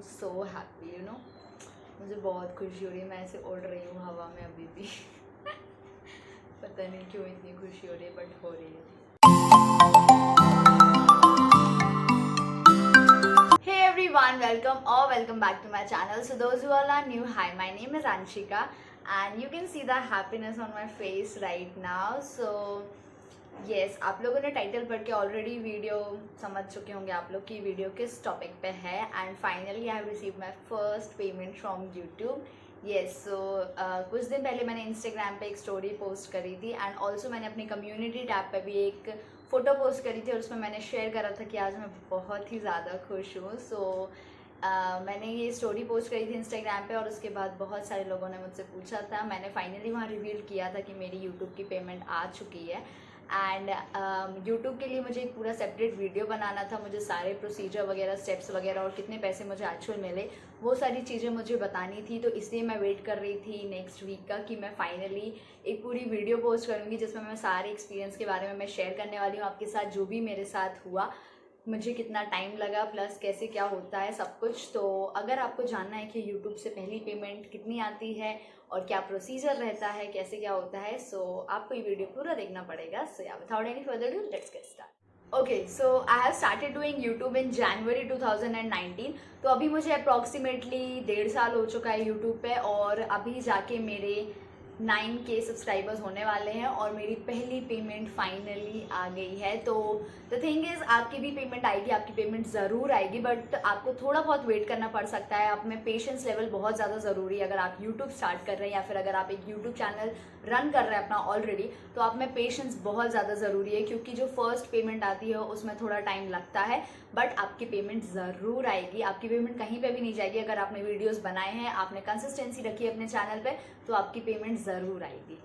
So happy मुझे बहुत खुशी हो रही है। मैं ऐसे उड़ रही हूँ हवा में अभी भी पता नहीं क्यों इतनी खुशी हो रही है, बट हो रही है। Hey everyone, welcome back to my channel. So those who all are new, hi, my name is Anshika and you can see the happiness on my face right now. So yes, आप लोगों ने title पढ़ के already video समझ चुके होंगे आप लोग की वीडियो किस टॉपिक पे है। And finally I have received my first payment from YouTube. Yes, so कुछ दिन पहले मैंने इंस्टाग्राम पे एक स्टोरी पोस्ट करी थी एंड ऑल्सो मैंने अपनी कम्युनिटी टैब पे भी एक फ़ोटो पोस्ट करी थी और उसमें मैंने शेयर करा था कि आज मैं बहुत ही ज़्यादा खुश हूँ। सो मैंने ये स्टोरी पोस्ट करी थी इंस्टाग्राम पे और उसके बाद बहुत सारे लोगों ने मुझसे पूछा था। मैंने फाइनली वहाँ रिवील किया था कि मेरी यूट्यूब की पेमेंट आ चुकी है। एंड यूट्यूब के लिए मुझे एक पूरा सेपरेट वीडियो बनाना था। मुझे सारे प्रोसीजर वगैरह, स्टेप्स वगैरह और कितने पैसे मुझे एक्चुअल मिले वो सारी चीज़ें मुझे बतानी थी। तो इसलिए मैं वेट कर रही थी नेक्स्ट वीक का कि मैं फाइनली एक पूरी वीडियो पोस्ट करूँगी जिसमें मैं सारे एक्सपीरियंस के बारे में मैं शेयर करने वाली हूँ आपके साथ, जो भी मेरे साथ हुआ, मुझे कितना टाइम लगा, प्लस कैसे क्या होता है सब कुछ। तो अगर आपको जानना है कि यूट्यूब से पहली पेमेंट कितनी आती है और क्या प्रोसीजर रहता है, कैसे क्या होता है, सो आपको ये वीडियो पूरा देखना पड़ेगा। सो या without any further do let's get start. Okay, so I have started doing YouTube in January 2019। तो अभी मुझे अप्रॉक्सीमेटली 1.5 साल हो चुका है यूट्यूब पे और अभी जाके मेरे 9K सब्सक्राइबर्स होने वाले हैं और मेरी पहली पेमेंट फाइनली आ गई है। तो द थिंग इज़, आपकी भी पेमेंट आएगी, आपकी पेमेंट ज़रूर आएगी, बट आपको थोड़ा बहुत वेट करना पड़ सकता है। आप में पेशेंस लेवल बहुत ज़्यादा ज़रूरी है। अगर आप यूट्यूब स्टार्ट कर रहे हैं या फिर अगर आप एक यूट्यूब चैनल रन कर रहे हैं अपना ऑलरेडी, तो आप में पेशेंस बहुत ज़्यादा ज़रूरी है, क्योंकि जो फर्स्ट पेमेंट आती है उसमें थोड़ा टाइम लगता है, बट आपकी पेमेंट ज़रूर आएगी। आपकी पेमेंट कहीं पे भी नहीं जाएगी। अगर आपने वीडियोस बनाए हैं, आपने कंसिस्टेंसी रखी है अपने चैनल पे, तो आपकी पेमेंट ज़रूर आएगी।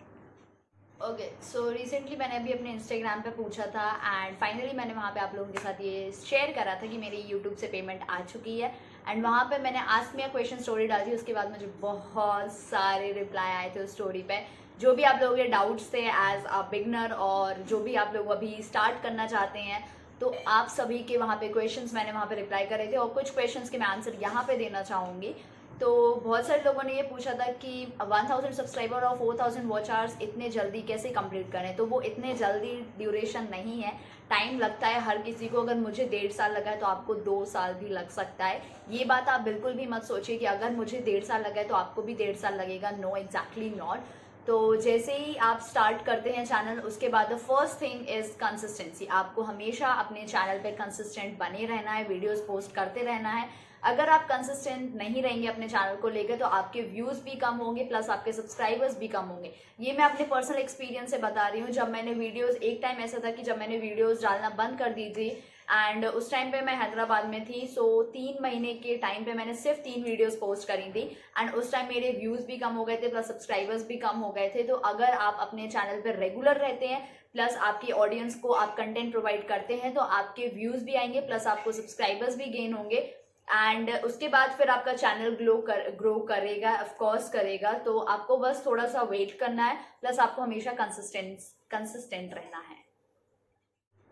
ओके, सो रिसेंटली मैंने अभी अपने इंस्टाग्राम पे पूछा था एंड फाइनली मैंने वहाँ पे आप लोगों के साथ ये शेयर करा था कि मेरी यूट्यूब से पेमेंट आ चुकी है। एंड वहाँ पे मैंने ask me a question story डाली थी। उसके बाद मुझे बहुत सारे रिप्लाई आए थे उस स्टोरी पे। जो भी आप लोगों के डाउट्स थे एज अ बिगनर और जो भी आप लोग अभी स्टार्ट करना चाहते हैं, तो आप सभी के वहाँ पे क्वेश्चंस मैंने वहाँ पे रिप्लाई करे थे और कुछ क्वेश्चंस के मैं आंसर यहाँ पे देना चाहूँगी। तो बहुत सारे लोगों ने ये पूछा था कि 1000 सब्सक्राइबर और 4000 वॉच आवर्स इतने जल्दी कैसे कंप्लीट करें। तो वो इतने जल्दी ड्यूरेशन नहीं है, टाइम लगता है हर किसी को। अगर मुझे 1.5 साल लगा है तो आपको 2 साल भी लग सकता है। ये बात आप बिल्कुल भी मत सोचिए कि अगर मुझे 1.5 साल लगा है तो आपको भी 1.5 साल लगेगा। No, exactly not. तो जैसे ही आप स्टार्ट करते हैं चैनल, उसके बाद the first thing is consistency. आपको हमेशा अपने चैनल पे कंसिस्टेंट बने रहना है, वीडियोस पोस्ट करते रहना है। अगर आप कंसिस्टेंट नहीं रहेंगे अपने चैनल को लेकर, तो आपके व्यूज भी कम होंगे, प्लस आपके सब्सक्राइबर्स भी कम होंगे। ये मैं अपने पर्सनल एक्सपीरियंस से बता रही हूँ। जब मैंने वीडियोस, एक टाइम ऐसा था कि जब मैंने वीडियोस डालना बंद कर दी थी एंड उस टाइम पे मैं हैदराबाद में थी। सो 3 महीने के टाइम पे मैंने सिर्फ 3 वीडियोस पोस्ट करी थी एंड उस टाइम मेरे व्यूज भी कम हो गए थे, प्लस सब्सक्राइबर्स भी कम हो गए थे। तो अगर आप अपने चैनल पर रेगुलर रहते हैं, प्लस आपकी ऑडियंस को आप कंटेंट प्रोवाइड करते हैं, तो आपके व्यूज भी आएंगे, प्लस आपको सब्सक्राइबर्स भी गेन होंगे एंड उसके बाद फिर आपका चैनल ग्रो करेगा, ऑफकोर्स करेगा। तो आपको बस थोड़ा सा वेट करना है, प्लस आपको हमेशा कंसिस्टेंट रहना है।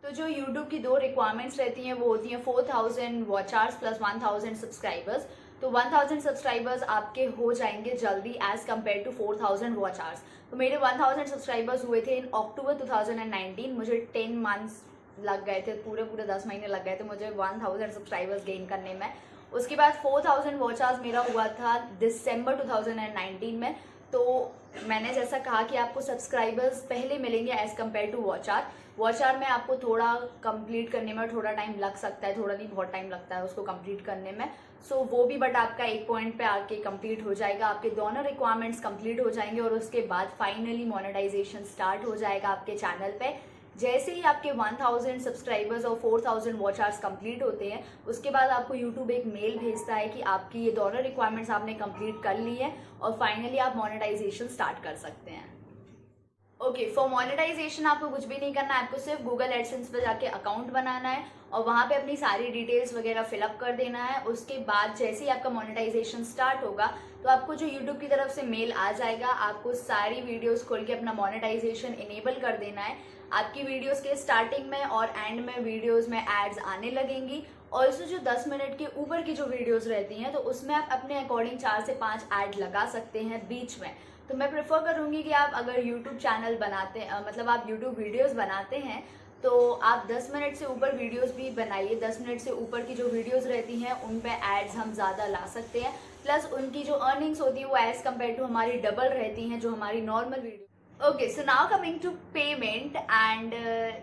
तो जो YouTube की 2 रिक्वायरमेंट्स रहती हैं वो होती हैं 4000 वॉच आवर्स प्लस 1000 सब्सक्राइबर्स। तो 1000 सब्सक्राइबर्स आपके हो जाएंगे जल्दी as compare to 4000 watch hours. तो मेरे 1000 सब्सक्राइबर्स हुए थे इन अक्टूबर 2019। मुझे 10 मंथ्स लग गए थे, पूरे 10 महीने लग गए थे मुझे 1000 सब्सक्राइबर्स गेन करने में। उसके बाद 4000 वॉच आवर्स मेरा हुआ था दिसंबर 2019 में। तो मैंने जैसा कहा कि आपको सब्सक्राइबर्स पहले मिलेंगे as compare to watch hour में आपको थोड़ा कंप्लीट करने में थोड़ा टाइम लग सकता है, थोड़ा नहीं बहुत टाइम लगता है उसको कंप्लीट करने में। सो वो भी बट आपका एक पॉइंट पे आके कंप्लीट हो जाएगा, आपके दोनों रिक्वायरमेंट्स कंप्लीट हो जाएंगे और उसके बाद फाइनली मोनेटाइजेशन स्टार्ट हो जाएगा आपके चैनल पे। जैसे ही आपके 1000 सब्सक्राइबर्स और 4000 वॉच आवर्स कंप्लीट होते हैं, उसके बाद आपको यूट्यूब एक मेल भेजता है कि आपकी ये दोनों रिक्वायरमेंट्स आपने कंप्लीट कर ली है और फाइनली आप मोनेटाइजेशन स्टार्ट कर सकते हैं। ओके, फॉर मोनेटाइजेशन आपको कुछ भी नहीं करना है, आपको सिर्फ गूगल एडसेंस पर जाके अकाउंट बनाना है और वहाँ पे अपनी सारी डिटेल्स वगैरह फिलअप कर देना है। उसके बाद जैसे ही आपका मोनेटाइजेशन स्टार्ट होगा तो आपको जो यूट्यूब की तरफ से मेल आ जाएगा, आपको सारी वीडियोस खोल के अपना मोनेटाइजेशन इनेबल कर देना है। आपकी वीडियोस के स्टार्टिंग में और एंड में वीडियोस में एड्स आने लगेंगी ऑल्सो जो 10 मिनट के ऊपर की जो वीडियोस रहती हैं तो उसमें आप अपने अकॉर्डिंग 4 से 5 ऐड लगा सकते हैं बीच में। तो मैं प्रेफर करूँगी कि आप अगर यूट्यूब चैनल बनाते मतलब आप यूट्यूब वीडियोस बनाते हैं तो आप 10 मिनट से ऊपर वीडियोस भी बनाइए। 10 मिनट से ऊपर की जो वीडियोस रहती हैं उन पे एड्स हम ज़्यादा ला सकते हैं, प्लस उनकी जो अर्निंग्स होती है वो एज़ कम्पेयर टू हमारी डबल रहती हैं जो हमारी normal video. Okay, so now coming to payment and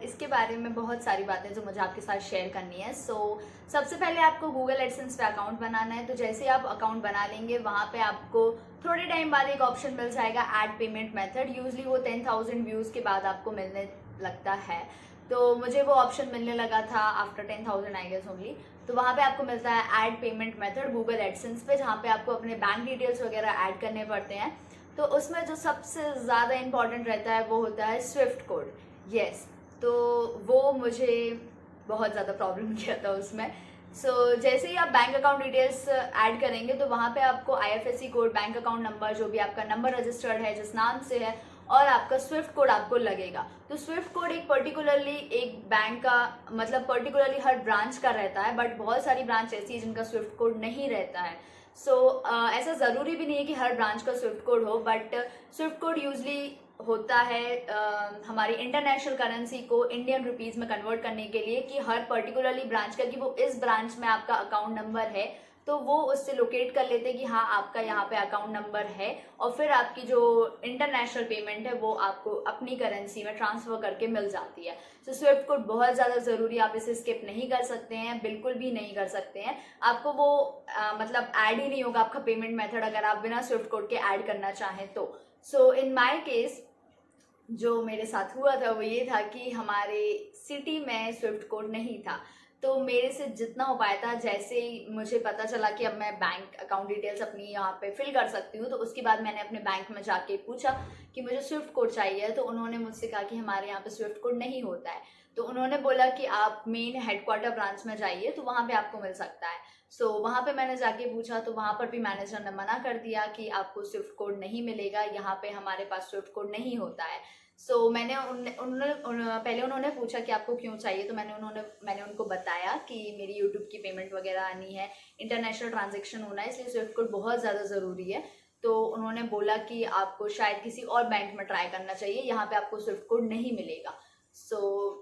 इसके बारे में बहुत सारी बातें जो मुझे आपके साथ शेयर करनी है। सबसे पहले आपको गूगल एडसेंस पे अकाउंट बनाना है। तो जैसे ही आप अकाउंट बना लेंगे वहाँ पे आपको थोड़े टाइम बाद एक ऑप्शन मिल जाएगा ऐड पेमेंट मेथड। यूजली वो 10,000 व्यूज़ के बाद आपको मिलने लगता है। तो मुझे वो ऑप्शन मिलने लगा था आफ्टर 10,000 आई गेस ओनली। तो वहाँ पे आपको मिलता है add payment method Google AdSense पे, जहाँ पे आपको अपने बैंक डिटेल्स वगैरह ऐड करने पड़ते हैं। तो उसमें जो सबसे ज़्यादा इम्पॉर्टेंट रहता है वो होता है स्विफ्ट कोड। यस, तो वो मुझे बहुत ज़्यादा प्रॉब्लम किया था उसमें। जैसे ही आप बैंक अकाउंट डिटेल्स ऐड करेंगे तो वहाँ पे आपको IFSC code, bank account number, जो भी आपका नंबर रजिस्टर्ड है जिस नाम से है, और आपका स्विफ्ट कोड आपको लगेगा। तो स्विफ्ट कोड एक पर्टिकुलरली एक बैंक का मतलब पर्टिकुलरली हर ब्रांच का रहता है, बट बहुत सारी ब्रांच ऐसी है जिनका स्विफ्ट कोड नहीं रहता है। ऐसा ज़रूरी भी नहीं है कि हर ब्रांच का स्विफ्ट कोड हो, बट स्विफ्ट कोड यूजली होता है हमारी इंटरनेशनल करेंसी को इंडियन रुपीज़ में कन्वर्ट करने के लिए, कि हर पर्टिकुलरली ब्रांच का, कि वो इस ब्रांच में आपका अकाउंट नंबर है तो वो उससे लोकेट कर लेते हैं कि हाँ आपका यहाँ पे अकाउंट नंबर है, और फिर आपकी जो इंटरनेशनल पेमेंट है वो आपको अपनी करेंसी में ट्रांसफ़र करके मिल जाती है। स्विफ्ट कोड बहुत ज़्यादा ज़रूरी है, आप इसे स्किप नहीं कर सकते हैं, बिल्कुल भी नहीं कर सकते हैं। आपको वो मतलब ऐड ही नहीं होगा आपका पेमेंट मेथड अगर आप बिना स्विफ्ट कोड के ऐड करना चाहें तो। इन माई केस जो मेरे साथ हुआ था वो ये था कि हमारे सिटी में स्विफ्ट कोड नहीं था। तो मेरे से जितना हो पाया था, जैसे ही मुझे पता चला कि अब मैं बैंक अकाउंट डिटेल्स अपनी यहाँ पे फिल कर सकती हूँ, तो उसके बाद मैंने अपने बैंक में जाके पूछा कि मुझे स्विफ्ट कोड चाहिए। तो उन्होंने मुझसे कहा कि हमारे यहाँ पे स्विफ्ट कोड नहीं होता है। तो उन्होंने बोला कि आप मेन हेडक्वार्टर ब्रांच में जाइए तो वहाँ पे आपको मिल सकता है। वहाँ पे मैंने जाके पूछा तो वहाँ पर भी मैनेजर ने मना कर दिया कि आपको स्विफ्ट कोड नहीं मिलेगा, यहाँ पे हमारे पास स्विफ्ट कोड नहीं होता है। मैंने पहले उन्होंने पूछा कि आपको क्यों चाहिए, तो मैंने उनको बताया कि मेरी यूट्यूब की पेमेंट वगैरह आनी है, इंटरनेशनल ट्रांजैक्शन होना है, इसलिए स्विफ्ट कोड बहुत ज़्यादा ज़रूरी है। तो उन्होंने बोला कि आपको शायद किसी और बैंक में ट्राई करना चाहिए, यहाँ पे आपको स्विफ्ट कोड नहीं मिलेगा।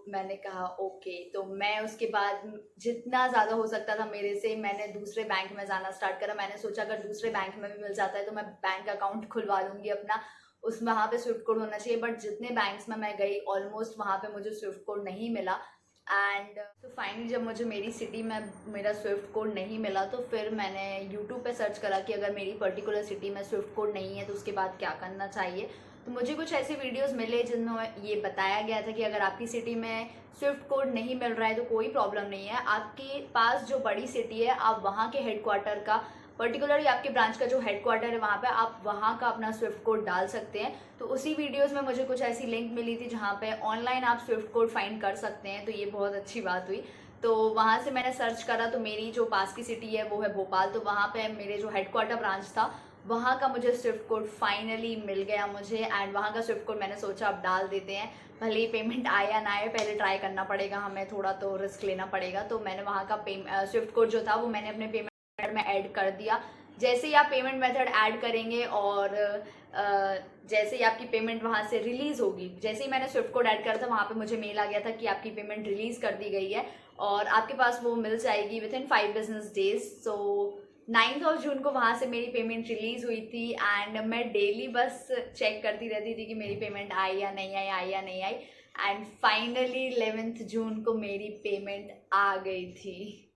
मैंने कहा ओके। तो मैं उसके बाद जितना ज़्यादा हो सकता था मेरे से, मैंने दूसरे बैंक में जाना स्टार्ट करा। मैंने सोचा अगर दूसरे बैंक में भी मिल जाता है तो मैं बैंक अकाउंट खुलवा लूँगी अपना, उसमें वहाँ पे स्विफ्ट कोड होना चाहिए। बट जितने बैंक्स में मैं गई ऑलमोस्ट वहाँ पे मुझे स्विफ्ट कोड नहीं मिला। एंड फाइनली जब मुझे मेरी सिटी में मेरा स्विफ्ट कोड नहीं मिला तो फिर मैंने यूट्यूब पे सर्च करा कि अगर मेरी पर्टिकुलर सिटी में स्विफ्ट कोड नहीं है तो उसके बाद क्या करना चाहिए। तो मुझे कुछ ऐसे वीडियोस मिले जिनमें ये बताया गया था कि अगर आपकी सिटी में स्विफ्ट कोड नहीं मिल रहा है तो कोई प्रॉब्लम नहीं है, आपके पास जो बड़ी सिटी है आप वहाँ के हेडक्वार्टर का, पर्टिकुलरली आपके ब्रांच का जो हेडक्वार्टर है वहाँ पे आप वहाँ का अपना स्विफ्ट कोड डाल सकते हैं। तो उसी वीडियोस में मुझे कुछ ऐसी लिंक मिली थी जहाँ पे ऑनलाइन आप स्विफ्ट कोड फाइंड कर सकते हैं, तो ये बहुत अच्छी बात हुई। तो वहाँ से मैंने सर्च करा तो मेरी जो पास की सिटी है वो है भोपाल। तो वहाँ पे मेरे जो हेडक्वार्टर ब्रांच था वहाँ का मुझे स्विफ्ट कोड फाइनली मिल गया मुझे। एंड वहाँ का स्विफ्ट कोड मैंने सोचा अब डाल देते हैं, भले ही पेमेंट आए या ना आए, पहले ट्राई करना पड़ेगा, हमें थोड़ा तो रिस्क लेना पड़ेगा। तो मैंने वहाँ का स्विफ्ट कोड जो था वो मैंने अपने पेमेंट में ऐड कर दिया। जैसे ही आप पेमेंट मेथड ऐड करेंगे और जैसे ही आपकी पेमेंट वहाँ से रिलीज़ होगी, जैसे ही मैंने स्विफ्ट कोड ऐड करा था वहाँ पे मुझे मेल आ गया था कि आपकी पेमेंट रिलीज़ कर दी गई है और आपके पास वो मिल जाएगी विद इन 5 बिजनेस डेज। 9 जून को वहाँ से मेरी पेमेंट रिलीज़ हुई थी। एंड मैं डेली बस चेक करती रहती थी कि मेरी पेमेंट आई या नहीं आई, आई या नहीं आई। एंड फाइनली 11 जून को मेरी पेमेंट आ गई थी।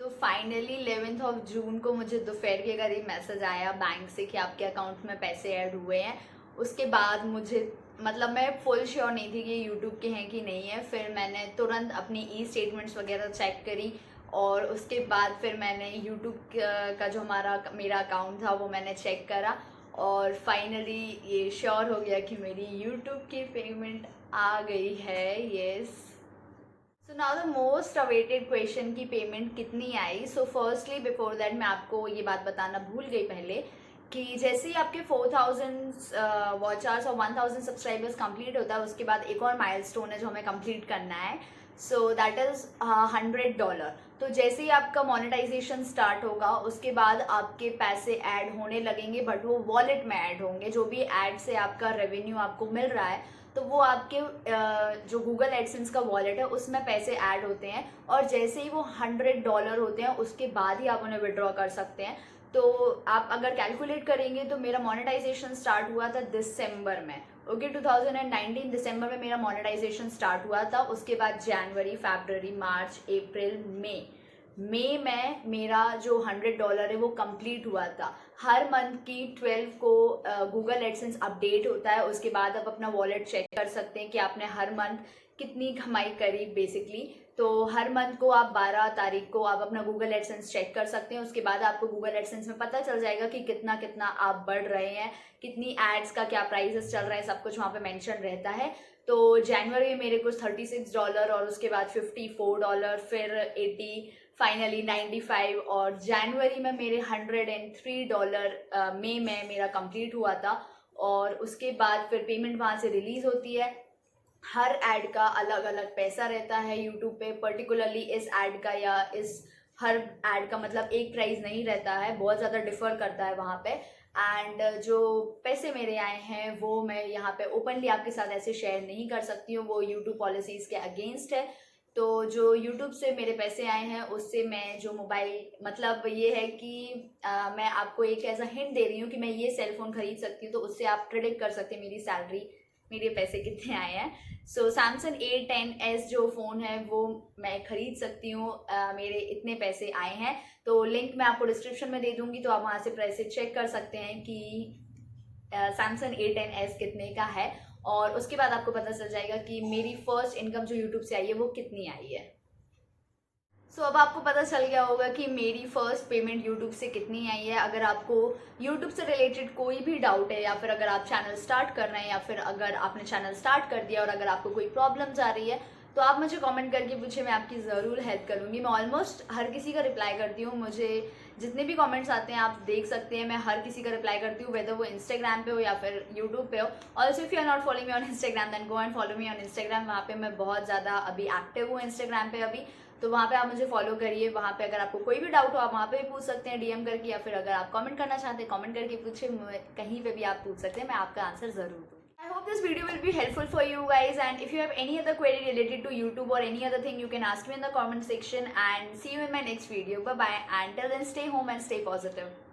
तो फाइनली 11 जून को मुझे दोपहर के करीब मैसेज आया बैंक से कि आपके अकाउंट में पैसे ऐड हुए हैं। उसके बाद मुझे मतलब मैं फुल श्योर नहीं थी कि यूट्यूब के हैं कि नहीं है। फिर मैंने तुरंत अपनी ई स्टेटमेंट्स वगैरह चेक करी और उसके बाद फिर मैंने यूट्यूब का जो मेरा अकाउंट था वो मैंने चेक करा और फाइनली ये श्योर हो गया कि मेरी यूट्यूब की पेमेंट आ गई है। Yes. So now the most awaited question की पेमेंट कितनी आई। फर्स्टली बिफोर दैट मैं आपको ये बात बताना भूल गई पहले कि जैसे ही आपके 4,000 वॉच आवर्स और 1,000 सब्सक्राइबर्स कंप्लीट होता है उसके बाद एक और माइलस्टोन है जो हमें कंप्लीट करना है। So that is $100। तो जैसे ही आपका मोनेटाइजेशन स्टार्ट होगा उसके बाद आपके पैसे ऐड होने लगेंगे, बट वो वॉलेट में ऐड होंगे। जो भी ऐड से आपका रेवेन्यू आपको मिल रहा है तो वो आपके जो गूगल एडसेंस का वॉलेट है उसमें पैसे ऐड होते हैं, और जैसे ही वो $100 होते हैं उसके बाद ही आप उन्हें विड्रॉ कर सकते हैं। तो आप अगर कैलकुलेट करेंगे तो मेरा मोनेटाइजेशन स्टार्ट हुआ था दिसंबर में, ओके 2019 दिसंबर में मेरा मोनेटाइजेशन स्टार्ट हुआ था। उसके बाद जनवरी, फरवरी, मार्च, अप्रैल, मई में मेरा जो $100 है वो कंप्लीट हुआ था। हर मंथ की 12 को गूगल एडसेंस अपडेट होता है, उसके बाद आप अपना वॉलेट चेक कर सकते हैं कि आपने हर मंथ कितनी कमाई करी बेसिकली। तो हर मंथ को आप 12 तारीख को आप अपना गूगल एडसेंस चेक कर सकते हैं। उसके बाद आपको गूगल एडसेंस में पता चल जाएगा कि कितना कितना आप बढ़ रहे हैं, कितनी एड्स का क्या प्राइसेस चल रहे हैं, सब कुछ वहाँ पे मेंशन रहता है। तो जनवरी में मेरे कुछ $36 और उसके बाद $54, फिर 80, फाइनली 95, और जनवरी में मेरे $103 मई में मेरा कंप्लीट हुआ था। और उसके बाद फिर पेमेंट वहाँ से रिलीज होती है। हर ऐड का अलग अलग पैसा रहता है यूट्यूब पे, पर्टिकुलरली इस ऐड का या इस हर ऐड का मतलब एक प्राइस नहीं रहता है, बहुत ज़्यादा डिफर करता है वहाँ पे। एंड जो पैसे मेरे आए हैं वो मैं यहाँ पे ओपनली आपके साथ ऐसे शेयर नहीं कर सकती हूँ, वो यूट्यूब पॉलिसीज़ के अगेंस्ट है। तो जो यूट्यूब से मेरे पैसे आए हैं उससे मैं जो मोबाइल, मतलब ये है कि मैं आपको एक ऐसा हिंट दे रही हूँ कि मैं ये सेल फोन खरीद सकती हूँ, तो उससे आप प्रेडिक्ट कर सकते हैं मेरी सैलरी, मेरे पैसे कितने आए हैं। सो सैमसंग A10s जो फ़ोन है वो मैं खरीद सकती हूँ, मेरे इतने पैसे आए हैं। तो लिंक मैं आपको डिस्क्रिप्शन में दे दूँगी, तो आप वहाँ से पैसे चेक कर सकते हैं कि सैमसंग A10s कितने का है, और उसके बाद आपको पता चल जाएगा कि मेरी फर्स्ट इनकम जो यूट्यूब से आई है वो कितनी आई है। सो अब आपको पता चल गया होगा कि मेरी फर्स्ट पेमेंट यूट्यूब से कितनी आई है। अगर आपको यूट्यूब से रिलेटेड कोई भी डाउट है, या फिर अगर आप चैनल स्टार्ट कर रहे हैं, या फिर अगर आपने चैनल स्टार्ट कर दिया और अगर आपको कोई प्रॉब्लम्स आ रही है, तो आप मुझे कमेंट करके पूछे, मैं आपकी ज़रूर हेल्प करूँगी। मैं ऑलमोस्ट हर किसी का रिप्लाई करती हूँ, मुझे जितने भी कमेंट्स आते हैं आप देख सकते हैं, मैं हर किसी का रिप्लाई करती हूँ, वेदर वो इंस्टाग्राम पे हो या फिर यूट्यूब पे हो। Also if you are not following me on Instagram then go and follow me on Instagram. वहाँ पे मैं बहुत ज़्यादा अभी एक्टिव हूँ इंस्टाग्राम पे अभी, तो वहाँ पे आप मुझे फॉलो करिए। वहाँ पे अगर आपको कोई भी डाउट हो आप वहाँ पे भी पूछ सकते हैं डीएम करके, या फिर अगर आप कमेंट करना चाहते हैं कमेंट करके पूछे, कहीं पे भी आप पूछ सकते हैं, मैं आपका आंसर ज़रूर दूँ। I hope this video will be helpful for you guys, and if you have any other query related to YouTube or any other thing, you can ask me in the comment section, and see you in my next video. Bye bye, and till then stay home and stay positive.